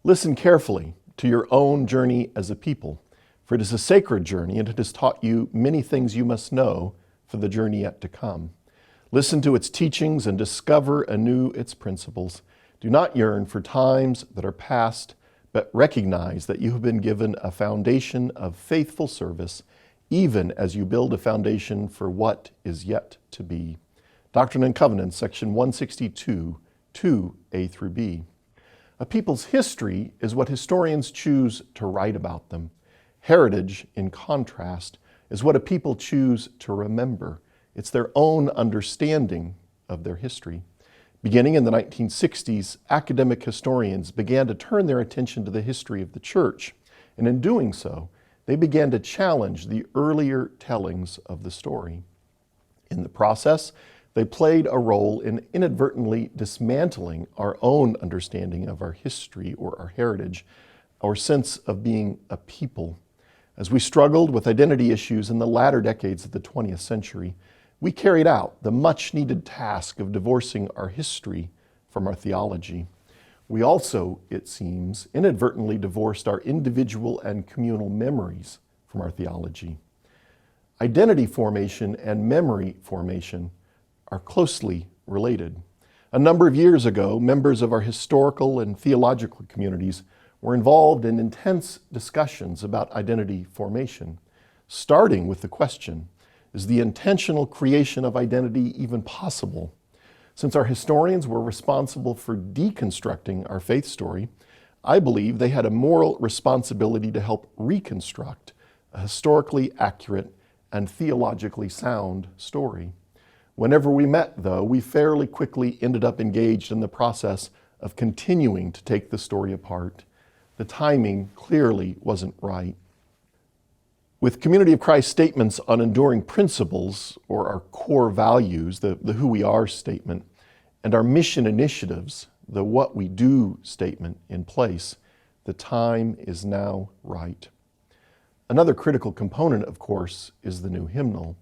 Listen carefully to your own journey as a people, for it is a sacred journey, and it has taught you many things you must know for the journey yet to come. Listen to its teachings and discover anew its principles. Do not yearn for times that are past, but recognize that you have been given a foundation of faithful service, even as you build a foundation for what is yet to be. Doctrine and Covenants, section 162, 2a through b. A people's history is what historians choose to write about them. Heritage, in contrast, is what a people choose to remember. It's their own understanding of their history. Beginning in the 1960s, academic historians began to turn their attention to the history of the church, and in doing so, they began to challenge the earlier tellings of the story. In the process, they played a role in inadvertently dismantling our own understanding of our history or our heritage, our sense of being a people. As we struggled with identity issues in the latter decades of the 20th century, we carried out the much-needed task of divorcing our history from our theology. We also, it seems, inadvertently divorced our individual and communal memories from our theology. Identity formation and memory formation are closely related. A number of years ago, members of our historical and theological communities were involved in intense discussions about identity formation, starting with the question, is the intentional creation of identity even possible? Since our historians were responsible for deconstructing our faith story, I believe they had a moral responsibility to help reconstruct a historically accurate and theologically sound story. Whenever we met, though, we fairly quickly ended up engaged in the process of continuing to take the story apart. The timing clearly wasn't right. With Community of Christ statements on enduring principles, or our core values, the who we are statement, and our mission initiatives, the what we do statement in place, the time is now right. Another critical component, of course, is the new hymnal.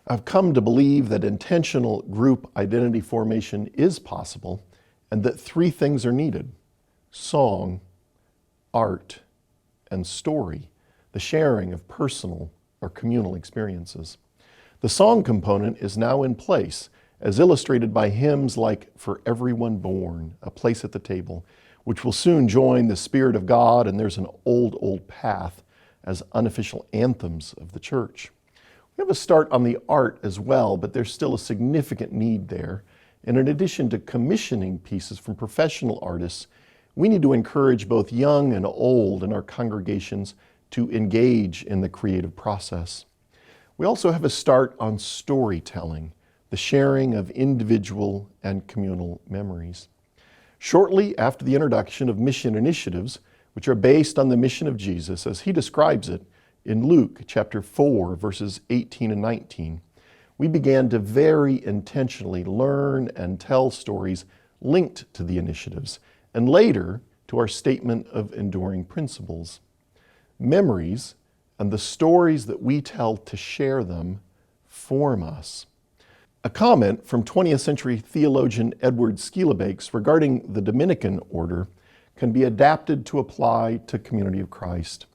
I've come to believe that intentional group identity formation is possible and that three things are needed: song, art, and story, the sharing of personal or communal experiences. The song component is now in place, as illustrated by hymns like For Everyone Born, A Place at the Table, which will soon join the Spirit of God and There's an Old Path as unofficial anthems of the church. We have a start on the art as well, but there's still a significant need there. And in addition to commissioning pieces from professional artists, we need to encourage both young and old in our congregations to engage in the creative process. We also have a start on storytelling, the sharing of individual and communal memories. Shortly after the introduction of mission initiatives, which are based on the mission of Jesus as he describes it in Luke chapter 4, verses 18 and 19, we began to very intentionally learn and tell stories linked to the initiatives, and later to our statement of enduring principles. Memories and the stories that we tell to share them form us. A comment from 20th century theologian Edward Skeelebakes regarding the Dominican order can be adapted to apply to Community of Christ.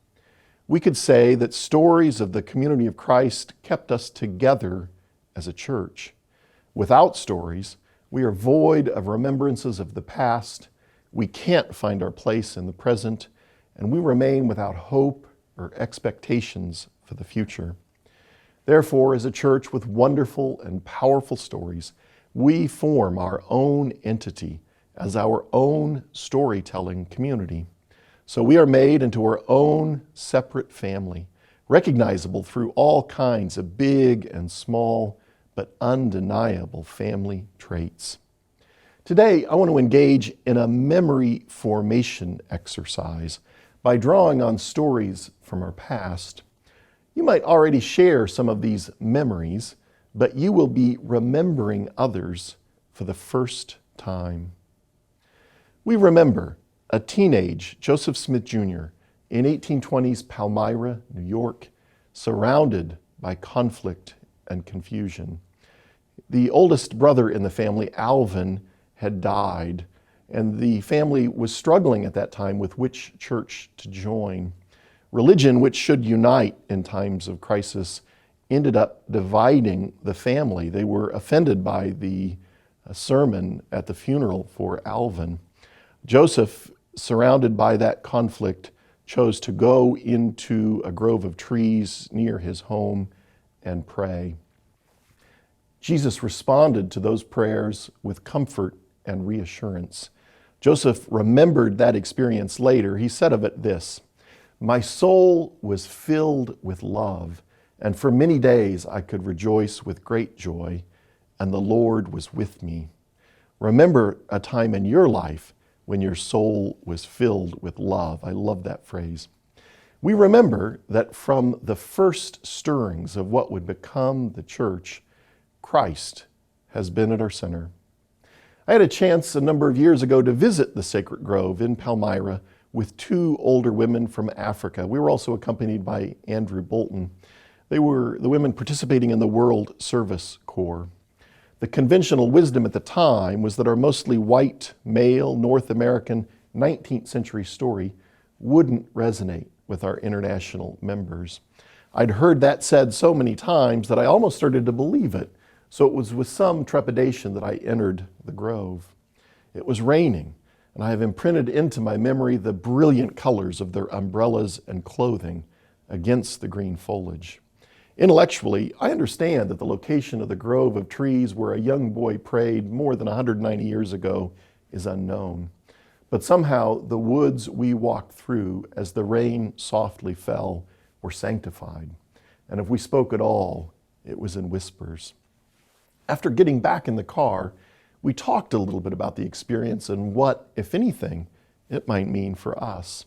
We could say that stories of the Community of Christ kept us together as a church. Without stories, we are void of remembrances of the past, we can't find our place in the present, and we remain without hope or expectations for the future. Therefore, as a church with wonderful and powerful stories, we form our own entity as our own storytelling community. So we are made into our own separate family, recognizable through all kinds of big and small, but undeniable family traits. Today, I want to engage in a memory formation exercise by drawing on stories from our past. You might already share some of these memories, but you will be remembering others for the first time. We remember a teenage Joseph Smith Jr. in 1820s Palmyra, New York, surrounded by conflict and confusion. The oldest brother in the family, Alvin, had died, and the family was struggling at that time with which church to join. Religion, which should unite in times of crisis, ended up dividing the family. They were offended by the sermon at the funeral for Alvin. Joseph, surrounded by that conflict, chose to go into a grove of trees near his home and pray. Jesus responded to those prayers with comfort and reassurance. Joseph remembered that experience later. He said of it this, "My soul was filled with love, and for many days I could rejoice with great joy, and the Lord was with me." Remember a time in your life when your soul was filled with love. I love that phrase. We remember that from the first stirrings of what would become the church, Christ has been at our center. I had a chance a number of years ago to visit the Sacred Grove in Palmyra with two older women from Africa. We were also accompanied by Andrew Bolton. They were the women participating in the World Service Corps. The conventional wisdom at the time was that our mostly white, male, North American 19th century story wouldn't resonate with our international members. I'd heard that said so many times that I almost started to believe it, so it was with some trepidation that I entered the grove. It was raining, and I have imprinted into my memory the brilliant colors of their umbrellas and clothing against the green foliage. Intellectually, I understand that the location of the grove of trees where a young boy prayed more than 190 years ago is unknown. But somehow the woods we walked through as the rain softly fell were sanctified. And if we spoke at all, it was in whispers. After getting back in the car, we talked a little bit about the experience and what, if anything, it might mean for us.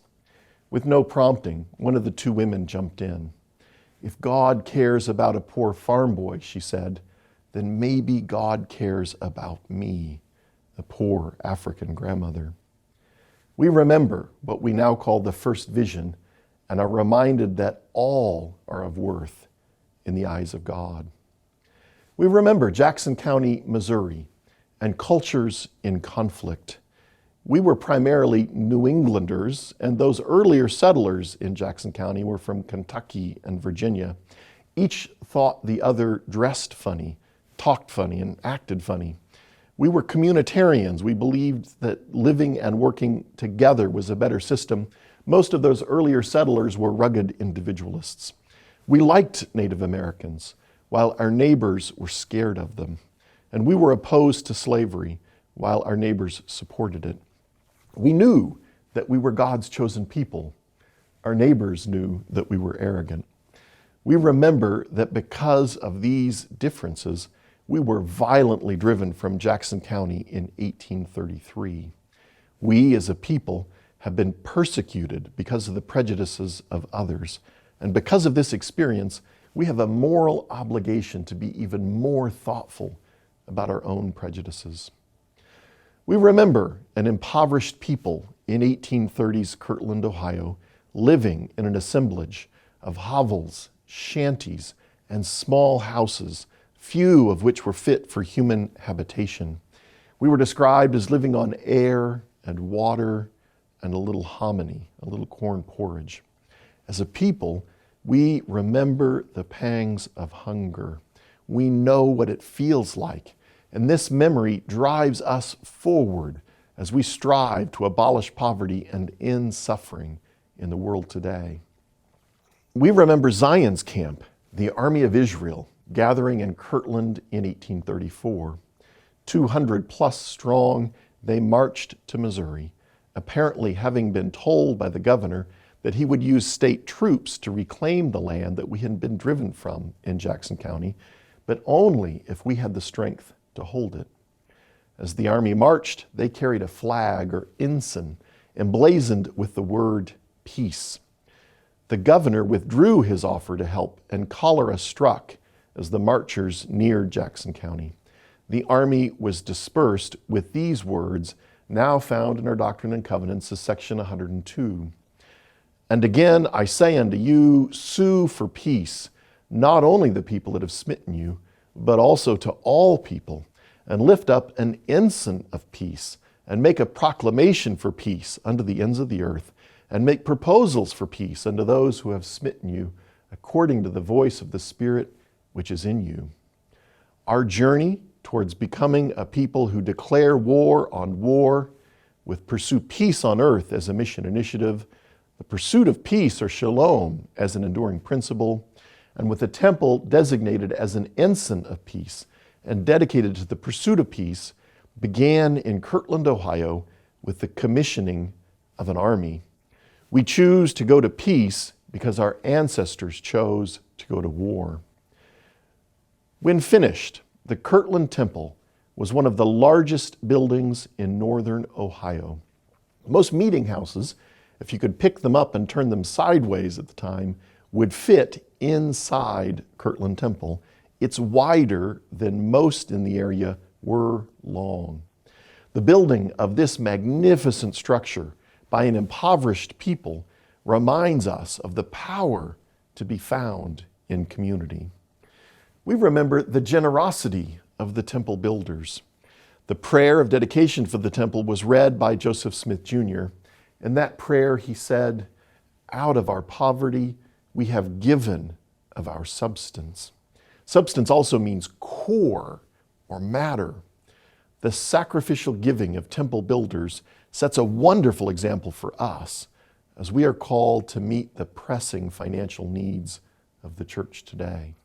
With no prompting, one of the two women jumped in. "If God cares about a poor farm boy," she said, "then maybe God cares about me, the poor African grandmother." We remember what we now call the first vision and are reminded that all are of worth in the eyes of God. We remember Jackson County, Missouri, and cultures in conflict. We were primarily New Englanders, and those earlier settlers in Jackson County were from Kentucky and Virginia. Each thought the other dressed funny, talked funny, and acted funny. We were communitarians. We believed that living and working together was a better system. Most of those earlier settlers were rugged individualists. We liked Native Americans, while our neighbors were scared of them. And we were opposed to slavery, while our neighbors supported it. We knew that we were God's chosen people. Our neighbors knew that we were arrogant. We remember that because of these differences, we were violently driven from Jackson County in 1833. We as a people have been persecuted because of the prejudices of others. And because of this experience, we have a moral obligation to be even more thoughtful about our own prejudices. We remember an impoverished people in 1830s Kirtland, Ohio, living in an assemblage of hovels, shanties, and small houses, few of which were fit for human habitation. We were described as living on air and water and a little hominy, a little corn porridge. As a people, we remember the pangs of hunger. We know what it feels like. And this memory drives us forward as we strive to abolish poverty and end suffering in the world today. We remember Zion's camp, the army of Israel, gathering in Kirtland in 1834. 200 plus strong, they marched to Missouri, apparently having been told by the governor that he would use state troops to reclaim the land that we had been driven from in Jackson County, but only if we had the strength to hold it. As the army marched, they carried a flag or ensign emblazoned with the word peace. The governor withdrew his offer to help, and cholera struck as the marchers neared Jackson County. The army was dispersed with these words, now found in our Doctrine and Covenants, section 102. "And again I say unto you, sue for peace, not only the people that have smitten you, but also to all people, and lift up an ensign of peace, and make a proclamation for peace unto the ends of the earth, and make proposals for peace unto those who have smitten you, according to the voice of the Spirit which is in you. Our journey towards becoming a people who declare war on war, with pursue peace on earth as a mission initiative, the pursuit of peace or shalom as an enduring principle, and with the temple designated as an ensign of peace and dedicated to the pursuit of peace, began in Kirtland, Ohio, with the commissioning of an army. We choose to go to peace because our ancestors chose to go to war. When finished, the Kirtland Temple was one of the largest buildings in northern Ohio. Most meeting houses, if you could pick them up and turn them sideways at the time, would fit inside Kirtland Temple. It's wider than most in the area were long. The building of this magnificent structure by an impoverished people reminds us of the power to be found in community. We remember the generosity of the temple builders. The prayer of dedication for the temple was read by Joseph Smith Jr. In that prayer he said, "Out of our poverty we have given of our substance." Substance also means core or matter. The sacrificial giving of temple builders sets a wonderful example for us as we are called to meet the pressing financial needs of the church today.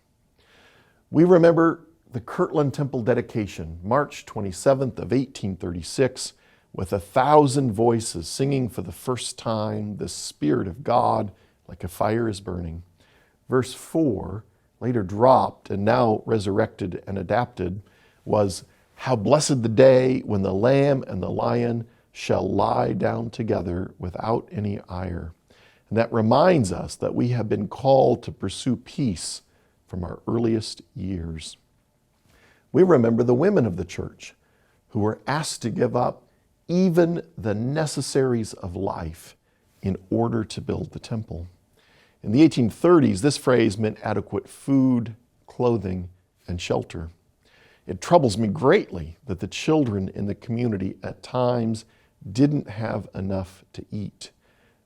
We remember the Kirtland Temple dedication, March 27th of 1836, with 1,000 voices singing for the first time, "The Spirit of God like a fire is burning." Verse 4, later dropped and now resurrected and adapted, was, "How blessed the day when the lamb and the lion shall lie down together without any ire." And that reminds us that we have been called to pursue peace from our earliest years. We remember the women of the church who were asked to give up even the necessaries of life in order to build the temple. In the 1830s, this phrase meant adequate food, clothing, and shelter. It troubles me greatly that the children in the community at times didn't have enough to eat.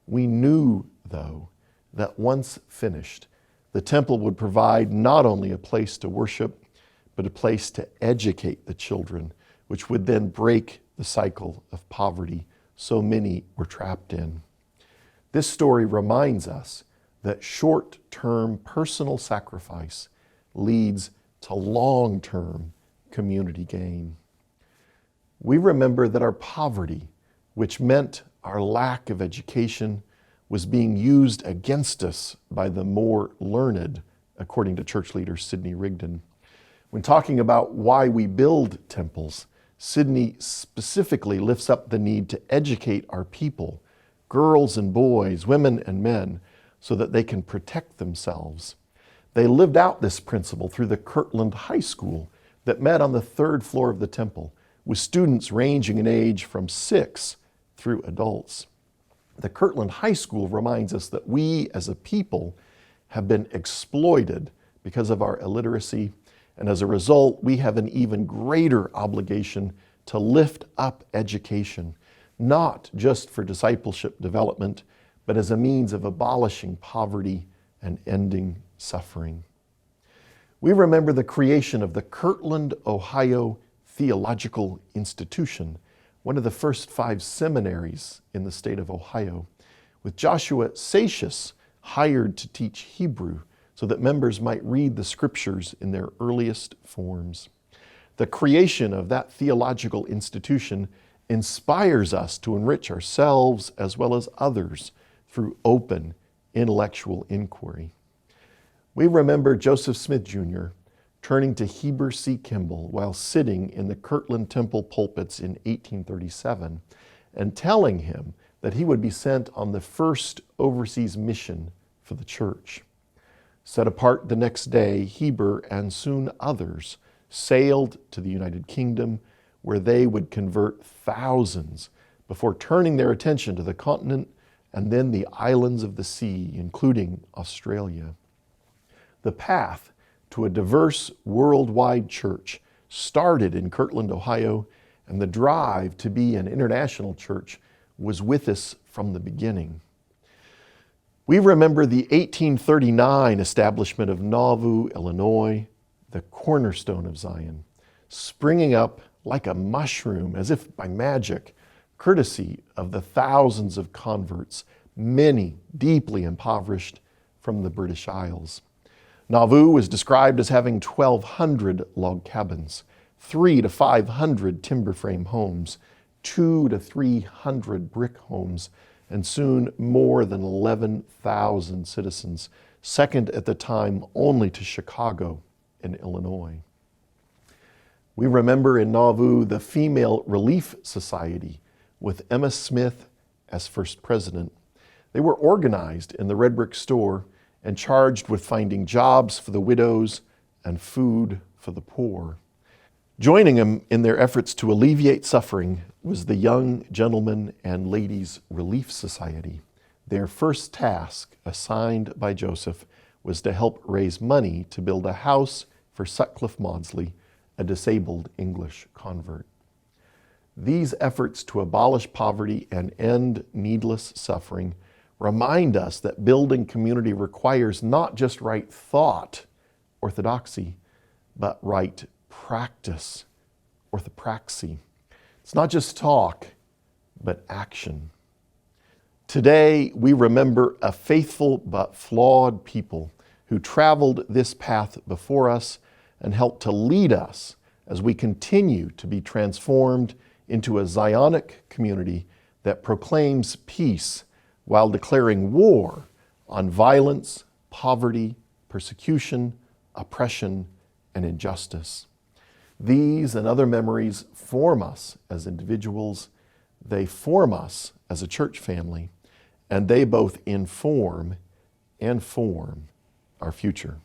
We knew, though, that once finished, the temple would provide not only a place to worship, but a place to educate the children, which would then break the cycle of poverty so many were trapped in. This story reminds us that short-term personal sacrifice leads to long-term community gain. We remember that our poverty, which meant our lack of education, was being used against us by the more learned, according to church leader Sidney Rigdon. When talking about why we build temples, Sidney specifically lifts up the need to educate our people, girls and boys, women and men, so that they can protect themselves. They lived out this principle through the Kirtland High School that met on the 3rd floor of the temple, with students ranging in age from 6 through adults. The Kirtland High School reminds us that we as a people have been exploited because of our illiteracy, and as a result, we have an even greater obligation to lift up education, not just for discipleship development, but as a means of abolishing poverty and ending suffering. We remember the creation of the Kirtland, Ohio Theological Institution, one of the first 5 seminaries in the state of Ohio, with Joshua Satius hired to teach Hebrew so that members might read the scriptures in their earliest forms. The creation of that theological institution inspires us to enrich ourselves as well as others through open intellectual inquiry. We remember Joseph Smith Jr. turning to Heber C. Kimball while sitting in the Kirtland Temple pulpits in 1837 and telling him that he would be sent on the first overseas mission for the church. Set apart the next day, Heber and soon others sailed to the United Kingdom, where they would convert thousands before turning their attention to the continent and then the islands of the sea, including Australia. The path to a diverse worldwide church started in Kirtland, Ohio, and the drive to be an international church was with us from the beginning. We remember the 1839 establishment of Nauvoo, Illinois, the cornerstone of Zion, springing up like a mushroom, as if by magic, courtesy of the thousands of converts, many deeply impoverished, from the British Isles. Nauvoo was described as having 1,200 log cabins, 300 to 500 timber frame homes, 200 to 300 brick homes, and soon more than 11,000 citizens, second at the time only to Chicago in Illinois. We remember in Nauvoo the Female Relief Society with Emma Smith as first president. They were organized in the red brick store and charged with finding jobs for the widows and food for the poor. Joining them in their efforts to alleviate suffering was the Young Gentlemen and Ladies Relief Society. Their first task, assigned by Joseph, was to help raise money to build a house for Sutcliffe Maudsley, a disabled English convert. These efforts to abolish poverty and end needless suffering remind us that building community requires not just right thought, orthodoxy, but right practice, orthopraxy. It's not just talk, but action. Today, we remember a faithful but flawed people who traveled this path before us and helped to lead us as we continue to be transformed into a Zionic community that proclaims peace while declaring war on violence, poverty, persecution, oppression, and injustice. These and other memories form us as individuals, they form us as a church family, and they both inform and form our future.